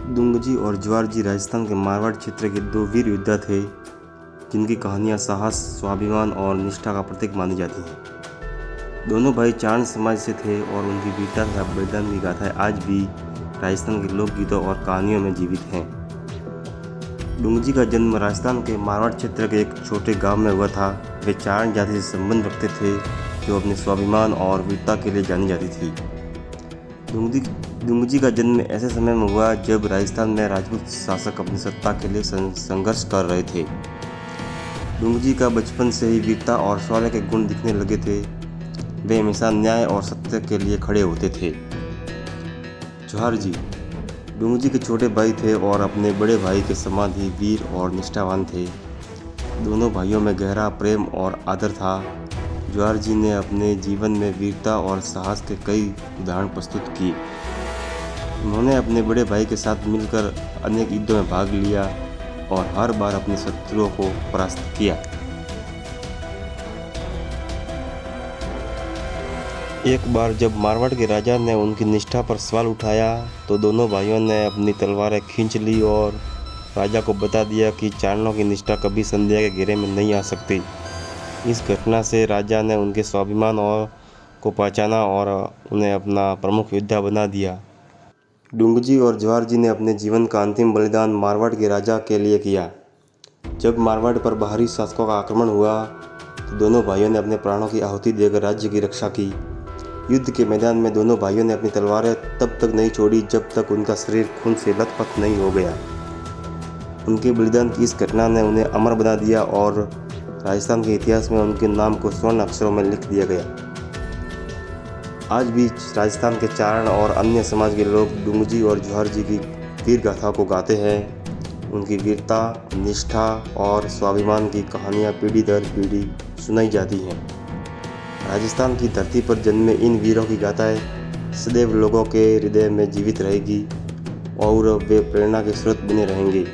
डुंगजी और ज्वारजी राजस्थान के मारवाड़ क्षेत्र के दो वीर योद्धा थे जिनकी कहानियाँ साहस, स्वाभिमान और निष्ठा का प्रतीक मानी जाती हैं। दोनों भाई चारण समाज से थे और उनकी वीरता तथा बलिदान की गाथाएं आज भी राजस्थान के लोकगीतों और कहानियों में जीवित हैं। डुंगजी का जन्म राजस्थान के मारवाड़ क्षेत्र के एक छोटे गांव में हुआ था। वे चारण जाति से संबंध रखते थे जो अपने स्वाभिमान और वीरता के लिए जानी जाती थी। डुंगजी का जन्म ऐसे समय में हुआ जब राजस्थान में राजपूत शासक अपनी सत्ता के लिए संघर्ष कर रहे थे। डुंगजी का बचपन से ही वीरता और शौर्य के गुण दिखने लगे थे। वे हमेशा न्याय और सत्य के लिए खड़े होते थे। ज्वारजी डुंगजी के छोटे भाई थे और अपने बड़े भाई के समान ही वीर और निष्ठावान थे। दोनों भाइयों में गहरा प्रेम और आदर था। ज्वारजी ने अपने जीवन में वीरता और साहस के कई उदाहरण प्रस्तुत किए। उन्होंने अपने बड़े भाई के साथ मिलकर अनेक युद्धों में भाग लिया और हर बार अपने शत्रुओं को परास्त किया। एक बार जब मारवाड़ के राजा ने उनकी निष्ठा पर सवाल उठाया तो दोनों भाइयों ने अपनी तलवारें खींच ली और राजा को बता दिया कि चारणों की निष्ठा कभी संदेह के घेरे में नहीं आ सकती। इस घटना से राजा ने उनके स्वाभिमान को पहचाना और उन्हें अपना प्रमुख योद्धा बना दिया। डुंगजी और ज्वारजी ने अपने जीवन का अंतिम बलिदान मारवाड़ के राजा के लिए किया। जब मारवाड़ पर बाहरी शासकों का आक्रमण हुआ तो दोनों भाइयों ने अपने प्राणों की आहुति देकर राज्य की रक्षा की। युद्ध के मैदान में दोनों भाइयों ने अपनी तलवारें तब तक नहीं छोड़ी जब तक उनका शरीर खून से लथपथ नहीं हो गया। उनके बलिदान की इस घटना ने उन्हें अमर बना दिया और राजस्थान के इतिहास में उनके नाम को स्वर्ण अक्षरों में लिख दिया गया। आज भी राजस्थान के चारण और अन्य समाज के लोग डुंगजी और ज्वारजी की वीर गाथा को गाते हैं। उनकी वीरता, निष्ठा और स्वाभिमान की कहानियाँ पीढ़ी दर पीढ़ी सुनाई जाती हैं। राजस्थान की धरती पर जन्मे इन वीरों की गाथाएं सदैव लोगों के हृदय में जीवित रहेगी और वे प्रेरणा के स्रोत बने रहेंगे।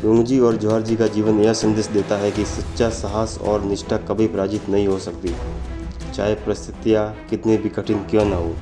डुंगजी और ज्वारजी का जीवन यह संदेश देता है कि सच्चा साहस और निष्ठा कभी पराजित नहीं हो सकती, चाहे परिस्थितियाँ कितनी भी कठिन क्यों न हो।